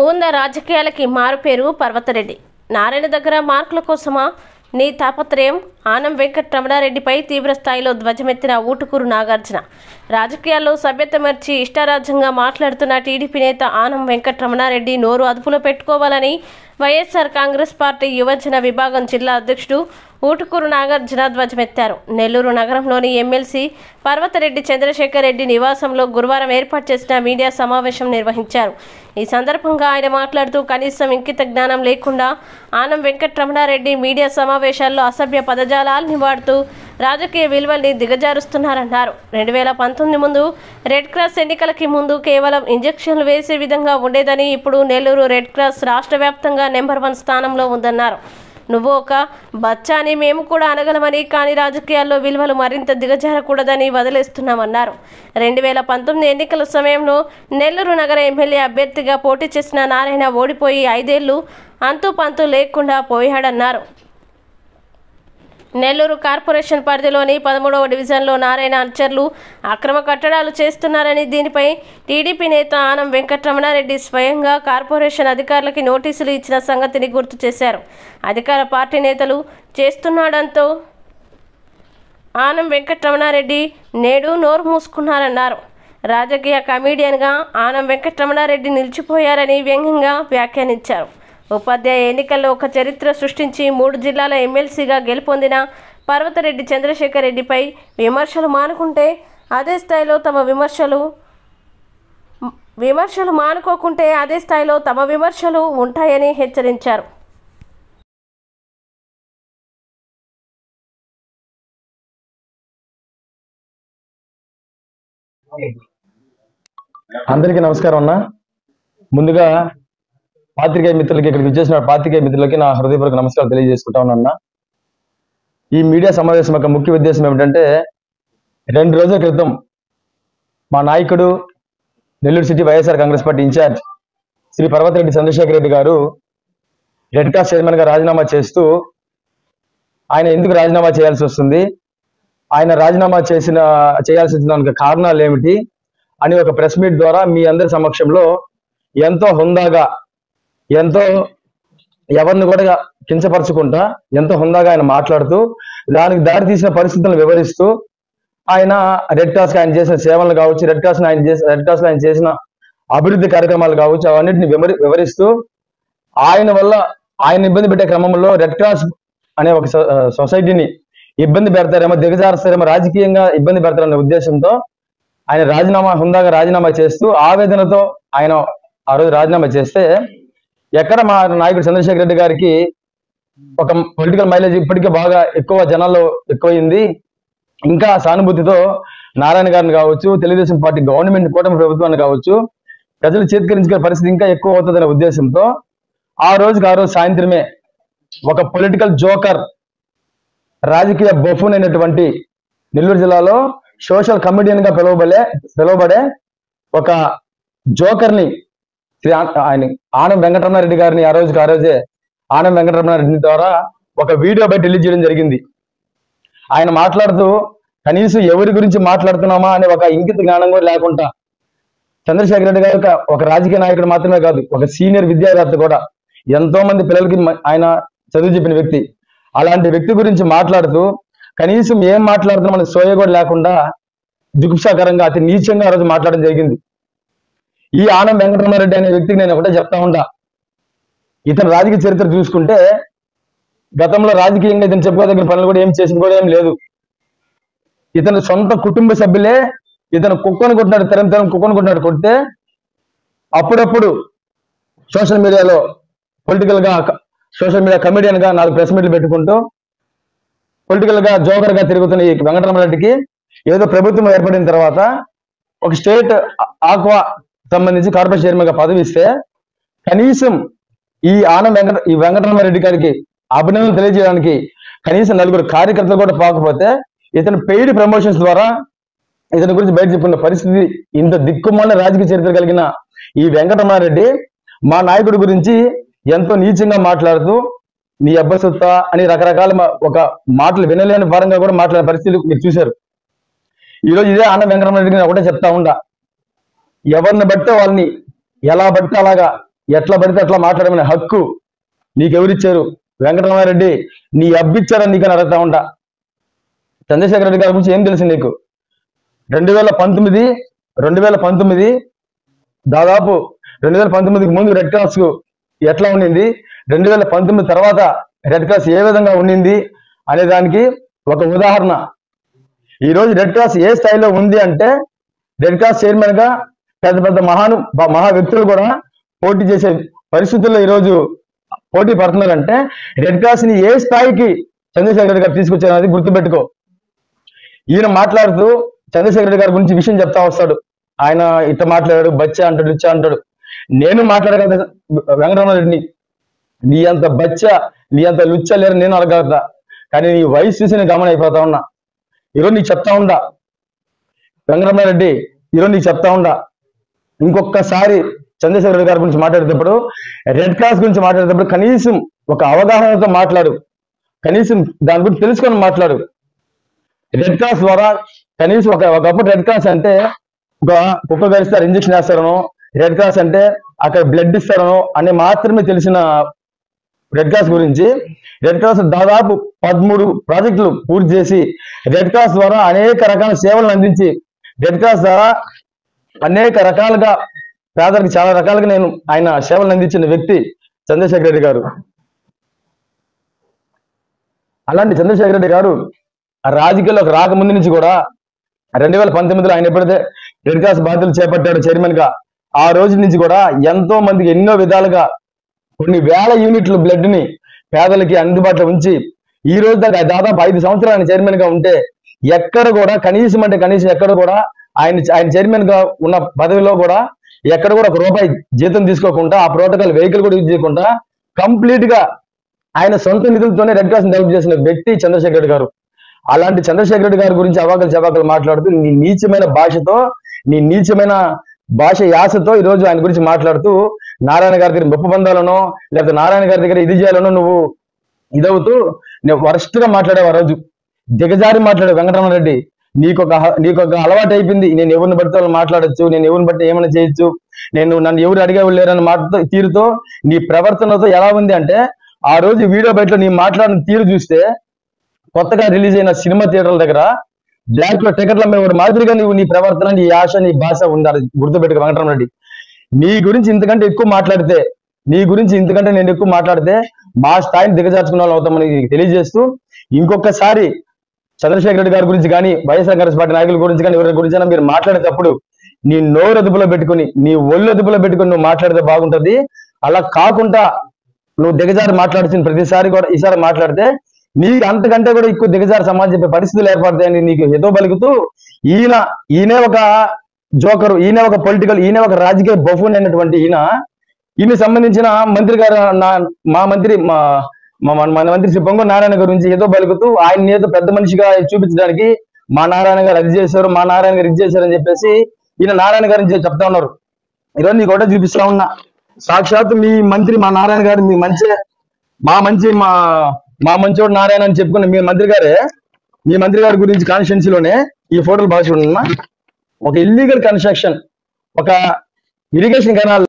ఊంద రాజకీయాలకి మారుపేరు పర్వతరెడ్డి. నారాయణ దగ్గర మార్కుల కోసమా నీ తాపత్రయం? ఆనం వెంకటరమణారెడ్డిపై తీవ్రస్థాయిలో ధ్వజమెత్తిన ఊటుకూరు నాగార్జున. రాజకీయాల్లో సభ్యత మర్చి ఇష్టారాజ్యంగా మాట్లాడుతున్న టీడీపీ నేత ఆనం వెంకటరమణారెడ్డి నోరు అదుపులో పెట్టుకోవాలని వైఎస్ఆర్ కాంగ్రెస్ పార్టీ యువజన విభాగం జిల్లా అధ్యక్షుడు ఊటుకూరు నాగార్జున ధ్వజమెత్తారు. నెల్లూరు నగరంలోని ఎమ్మెల్సీ పర్వతరెడ్డి చంద్రశేఖర్ రెడ్డి నివాసంలో గురువారం ఏర్పాటు చేసిన మీడియా సమావేశం నిర్వహించారు. ఈ సందర్భంగా ఆయన మాట్లాడుతూ కనీసం ఇంకిత జ్ఞానం లేకుండా ఆనం వెంకటరమణారెడ్డి మీడియా సమావేశాల్లో అసభ్య పదజాలాల్ని వాడుతూ రాజకీయ విలువల్ని దిగజారుస్తున్నారన్నారు. 2019 ముందు రెడ్ క్రాస్ ఎన్నికలకి ముందు కేవలం ఇంజెక్షన్లు వేసే విధంగా ఉండేదని, ఇప్పుడు నెల్లూరు రెడ్ క్రాస్ రాష్ట్ర వ్యాప్తంగా నెంబర్ 1 స్థానంలో ఉందన్నారు. నువ్వు ఒక బచ్చా అని మేము కూడా అనగలమని, కానీ రాజకీయాల్లో విలువలు మరింత దిగజారకూడదని వదిలేస్తున్నామన్నారు. 2019 ఎన్నికల సమయంలో నెల్లూరు నగర ఎమ్మెల్యే అభ్యర్థిగా పోటీ చేసిన నారాయణ ఓడిపోయి 5 ఏళ్లు అంతు పంతు లేకుండా పోయాడన్నారు. నెల్లూరు కార్పొరేషన్ పరిధిలోని 13వ డివిజన్లో నారాయణ అనుచరులు అక్రమ కట్టడాలు చేస్తున్నారని, దీనిపై టీడీపీ నేత ఆనం వెంకటరమణారెడ్డి స్వయంగా కార్పొరేషన్ అధికారులకి నోటీసులు ఇచ్చిన సంగతిని గుర్తు చేశారు. అధికార పార్టీ నేతలు చేస్తున్నాడంతో ఆనం వెంకటరమణారెడ్డి నేడు నోరు మూసుకున్నారన్నారు. రాజకీయ కమీడియన్గా ఆనం వెంకటరమణారెడ్డి నిలిచిపోయారని వ్యంగ్యంగా వ్యాఖ్యానించారు. ఉపాధ్యాయ ఎన్నికల్లో ఒక చరిత్ర సృష్టించి 3 జిల్లాల ఎమ్మెల్సీగా గెలుపొందిన పర్వతరెడ్డి చంద్రశేఖర్ రెడ్డిపై విమర్శలు మానుకుంటే అదే స్థాయిలో తమ విమర్శలు ఉంటాయని హెచ్చరించారు. అందరికీ నమస్కారం అన్న. ముందుగా పాత్రికేయ మిత్రులకి, ఇక్కడికి వచ్చేసిన పాత్రికేయ మిత్రులకి నా హృదయపూర్వక నమస్కారాలు తెలియజేసుకుంటా ఉన్నాను. ఈ మీడియా సమావేశం యొక్క ముఖ్య ఉద్దేశం ఏమిటంటే, 2 రోజుల క్రితం మా నాయకుడు Nellore city YSR Congress party incharge Shri Parvatareddy Chandrasekhar Reddy గారు రెడ్ క్రాస్ చైర్మన్ గా రాజీనామా చేస్తూ, ఆయన ఎందుకు రాజీనామా చేయాల్సి వస్తుంది, ఆయన రాజీనామా చేయాల్సి వచ్చిన కారణాలు ఏమిటి అని ఒక ప్రెస్ మీట్ ద్వారా మీ అందరి సమక్షంలో ఎంతో హుందాగా, ఎంతో ఎవరిని కూడా కించపరచుకుంటా ఎంతో హుందాగా ఆయన మాట్లాడుతూ, దానికి దారి తీసిన పరిస్థితులను వివరిస్తూ, ఆయన రెడ్ క్రాస్ ఆయన చేసిన సేవలు కావచ్చు, రెడ్ క్రాస్ ఆయన చేసిన అభివృద్ధి కార్యక్రమాలు కావచ్చు, అవన్నిటిని వివరిస్తూ, ఆయన వల్ల ఆయన ఇబ్బంది పెట్టే క్రమంలో రెడ్ క్రాస్ అనే ఒక సొసైటీని ఇబ్బంది పెడతారేమో, దిగజారుస్తారేమో, రాజకీయంగా ఇబ్బంది పెడతారనే ఉద్దేశంతో ఆయన హుందాగా రాజీనామా చేస్తూ, ఆవేదనతో ఆయన ఆ రోజు రాజీనామా చేస్తే, ఎక్కడ మా నాయకుడు చంద్రశేఖర్ రెడ్డి గారికి ఒక పొలిటికల్ మైలేజ్ ఇప్పటికే బాగా ఎక్కువ జనాల్లో ఎక్కువైంది, ఇంకా సానుభూతితో నారాయణ గారిని కావచ్చు, తెలుగుదేశం పార్టీ గవర్నమెంట్ కూటమి ప్రభుత్వాన్ని కావచ్చు, ప్రజలు చేతికరించుకునే పరిస్థితి ఇంకా ఎక్కువ అవుతుందనే ఉద్దేశంతో ఆ రోజు సాయంత్రమే ఒక పొలిటికల్ జోకర్, రాజకీయ బఫూన్ అయినటువంటి నెల్లూరు జిల్లాలో సోషల్ కమిడియన్ గా పిలువబడే ఒక జోకర్ని ఆయన ఆనం వెంకటరమణారెడ్డి గారిని ఆ రోజే ఆనం వెంకటరమణారెడ్డి ద్వారా ఒక వీడియో బయట రిలీజ్ చేయడం జరిగింది. ఆయన మాట్లాడుతూ, కనీసం ఎవరి గురించి మాట్లాడుతున్నామా అనే ఒక ఇంకిత జ్ఞానం కూడా లేకుండా, చంద్రశేఖర్ రెడ్డి గారు ఒక రాజకీయ నాయకుడు మాత్రమే కాదు, ఒక సీనియర్ విద్యావేత్త కూడా, ఎంతో మంది పిల్లలకి ఆయన చదువు చెప్పిన వ్యక్తి. అలాంటి వ్యక్తి గురించి మాట్లాడుతూ కనీసం ఏం మాట్లాడుతున్నామని సోయ కూడా లేకుండా దుగుప్సాకరంగా, అతి నీచంగా ఆ రోజు మాట్లాడడం జరిగింది. ఈ ఆనం వెంకటరమణారెడ్డి అనే వ్యక్తికి నేను ఒకటే చెప్తా ఉంటా, ఇతని రాజకీయ చరిత్ర చూసుకుంటే గతంలో రాజకీయంగా ఇతను చెప్పుకోదగిన పనులు కూడా ఏం చేసింది కూడా ఏం లేదు. ఇతని సొంత కుటుంబ సభ్యులే ఇతను కుక్కను కొట్టినాడు, తరం కుక్కను కొట్టినాడు. కొడితే అప్పుడప్పుడు సోషల్ మీడియాలో సోషల్ మీడియా కమిడియన్ గా 4 ప్రెస్ మీట్లు పెట్టుకుంటూ పొలిటికల్ గా జోకర్ గా తిరుగుతున్న ఈ వెంకటరమణారెడ్డికి ఏదో ప్రభుత్వం ఏర్పడిన తర్వాత ఒక స్టేట్ ఆక్వా సంబంధించి కార్పొరేషన్ చైర్మన్ గా పదవి ఇస్తే, కనీసం ఈ వెంకటరమణారెడ్డి గారికి అభినందనలు తెలియజేయడానికి కనీసం 4 కార్యకర్తలు కూడా పోకపోతే, ఇతను పెయిడ్ ప్రమోషన్స్ ద్వారా ఇతని గురించి బయట చెప్పుకున్న పరిస్థితి. ఇంత దిక్కుమాలిన రాజకీయ చరిత్ర కలిగిన ఈ వెంకటరమణారెడ్డి మా నాయకుడి గురించి ఎంతో నీచంగా మాట్లాడుతూ, నీ అబ్బసత్తా అని రకరకాల ఒక మాటలు వినలేని పరంగా కూడా మాట్లాడే పరిస్థితులు మీరు చూశారు. ఈరోజు ఇదే ఆనం వెంకటరమణారెడ్డికి ఒకటే చెప్తా ఉండా, ఎవరిని బట్టే వాళ్ళని ఎలా బట్టే అలాగా ఎట్లా పడితే అట్లా మాట్లాడమనే హక్కు నీకెవరిచ్చారు? వెంకటరామారెడ్డి నీ అబ్బిచ్చారని నీకని అడుగుతా ఉంటా. చంద్రశేఖర్ రెడ్డి గారి గురించి ఏం తెలుసు నీకు? 2019 దాదాపు 2019కి ముందు రెడ్ క్రాస్ ఎట్లా ఉండింది, 2019 తర్వాత రెడ్ క్రాస్ ఏ విధంగా ఉండింది అనే దానికి ఒక ఉదాహరణ. ఈరోజు రెడ్ క్రాస్ ఏ స్థాయిలో ఉంది అంటే, రెడ్ క్రాస్ చైర్మన్ గా పెద్ద పెద్ద మహా వ్యక్తులు కూడా పోటీ చేసే పరిస్థితుల్లో ఈరోజు పోటీ పడుతున్నారంటే రెడ్ క్రాస్ ని ఏ స్థాయికి చంద్రశేఖర్ రెడ్డి గారు తీసుకొచ్చారనేది గుర్తుపెట్టుకో. ఈయన మాట్లాడుతూ చంద్రశేఖర్ రెడ్డి గారి గురించి విషయం చెప్తా వస్తాడు. ఆయన ఇట్ట మాట్లాడాడు, బచ్చ అంటాడు, లుచ్చ అంటాడు. నేను మాట్లాడే కదా వెంకటరామారెడ్డిని, నీ అంత బచ్చ నీ అంత లుచ్చ లేరు నేను అడగలుగుతా, కానీ నీ వయసు చూసి నేను గమనం అయిపోతా ఉన్నా. ఈరోజు నీకు చెప్తా ఉండా వెంకటరామారెడ్డి, ఈరోజు నీకు చెప్తా ఉండా, ఇంకొకసారి చంద్రశేఖర్ రెడ్డి గారి గురించి మాట్లాడేటప్పుడు, రెడ్ క్రాస్ గురించి మాట్లాడేటప్పుడు కనీసం ఒక అవగాహనతో మాట్లాడు, కనీసం దాని గురించి తెలుసుకొని మాట్లాడు. రెడ్ క్రాస్ ద్వారా కనీసం ఒకప్పుడు రెడ్ క్రాస్ అంటే ఒక కుక్క గడిస్తారు ఇంజక్షన్ వేస్తారనో, రెడ్ క్రాస్ అంటే అక్కడ బ్లడ్ ఇస్తారనో అని మాత్రమే తెలిసిన రెడ్ క్రాస్ గురించి, రెడ్ క్రాస్ దాదాపు 13 ప్రాజెక్టులు పూర్తి చేసి రెడ్ క్రాస్ ద్వారా అనేక రకాల సేవలను అందించి, రెడ్ క్రాస్ ద్వారా అనేక రకాలుగా పేదలకు చాలా రకాలుగా ఆయన సేవలను అందించిన వ్యక్తి చంద్రశేఖర్ రెడ్డి గారు. అలాంటి చంద్రశేఖర్ రెడ్డి గారు రాజకీయాల్లోకి రాకముందు నుంచి కూడా 2019లో ఆయన ఎప్పుడైతే రెడ్ క్రాస్ బాధ్యతలు చేపట్టాడు చైర్మన్ గా, ఆ రోజు నుంచి కూడా ఎంతో మందికి ఎన్నో విధాలుగా కొన్ని వేల యూనిట్ల బ్లడ్ ని పేదలకి అందుబాటులో ఉంచి, ఈ రోజు దాదాపు 5 సంవత్సరాలు ఆయన చైర్మన్ గా ఉంటే ఎక్కడ కూడా కనీసం ఎక్కడ కూడా ఆయన చైర్మన్ గా ఉన్న పదవిలో కూడా ఎక్కడ కూడా ఒక రూపాయి జీతం తీసుకోకుండా, ఆ ప్రోటోకాల్ వెహికల్ కూడా యూజ్ చేయకుండా కంప్లీట్ గా ఆయన సొంత నిధులతోనే రెడ్ క్రాస్ డెవలప్ చేసిన వ్యక్తి చంద్రశేఖర్ రెడ్డి గారు. అలాంటి చంద్రశేఖర్ రెడ్డి గారి గురించి అవాకలు చవాకలు మాట్లాడుతూ నీ నీచమైన భాషతో, నీ నీచమైన భాష యాసతో ఈరోజు ఆయన గురించి మాట్లాడుతూ నారాయణ గారి దగ్గర ముప్పు పొందాలనో, లేకపోతే నారాయణ గారి దగ్గర ఇది చేయాలనో నువ్వు ఇదవుతూ నేను వరస్ట్ గా మాట్లాడావు. ఆ రోజు దిగజారి మాట్లాడావు వెంకటరామారెడ్డి. నీకొక అలవాటు అయిపోయింది, నేను ఎవరిని బట్టి వాళ్ళు మాట్లాడచ్చు, నేను ఎవరిని బట్టి ఏమైనా చేయొచ్చు, నన్ను ఎవరు అడిగేవాళ్ళు లేరని మాటతో తీరుతో నీ ప్రవర్తనతో ఎలా ఉంది అంటే, ఆ రోజు వీడియో బయటలో నీ మాట్లాడిన తీరు చూస్తే కొత్తగా రిలీజ్ అయిన సినిమా థియేటర్ల దగ్గర బ్లాక్ లో టికెట్ల మీద మాదిరిగా నీ ప్రవర్తన, నీ ఆశ, నీ భాష ఉండాలి. గుర్తుపెట్టుకో వెంకటరామరెడ్డి. నీ గురించి ఇంతకంటే ఎక్కువ మాట్లాడితే మా స్థాయిని దిగజార్చుకున్న వాళ్ళు అవుతామని తెలియజేస్తూ, ఇంకొకసారి చంద్రశేఖర్ రెడ్డి గారి గురించి కానీ వైఎస్ఆర్ కాంగ్రెస్ పార్టీ నాయకుల గురించి కానీ ఎవరి గురించి మీరు మాట్లాడేటప్పుడు నీ నోరు అదుపులో పెట్టుకుని, నీ ఒళ్ళు అదుపులో పెట్టుకుని నువ్వు మాట్లాడితే బాగుంటది. అలా కాకుండా నువ్వు దిగజారి మాట్లాడుతున్న ప్రతిసారి కూడా ఈసారి మాట్లాడితే నీకు అంతకంటే కూడా ఎక్కువ దిగజారి సమాజం చెప్పే పరిస్థితులు ఏర్పడతాయని నీకు ఏదో పలుకుతూ, ఈయనే ఒక జోకరు, ఈయన ఒక పొలిటికల్, ఈయన ఒక రాజకీయ బఫూన్ అయినటువంటి ఈయన సంబంధించిన మంత్రి గారు, మన మంత్రి శ్రీ పొంగూరు నారాయణ గురించి ఏదో పలుకుతూ ఆయన ఏదో పెద్ద మనిషిగా చూపించడానికి మా నారాయణ గారు అది చేశారు, మా నారాయణ గారు ఇది చేశారు అని చెప్పేసి ఈయన నారాయణ గారి నుంచి చెప్తా ఉన్నారు. ఈరోజు నీకు ఒకటే చూపిస్తా ఉన్నా, సాక్షాత్ మీ మంత్రి మా నారాయణ గారు, మా మంచోడు నారాయణ అని చెప్పుకున్న మీ మంత్రి గారి గురించి కాన్స్టిట్యున్సీలోనే ఈ ఫోటోలు బాగా చూడన్నా. ఒక ఇల్లీగల్ కన్స్ట్రక్షన్, ఒక ఇరిగేషన్ కెనాల్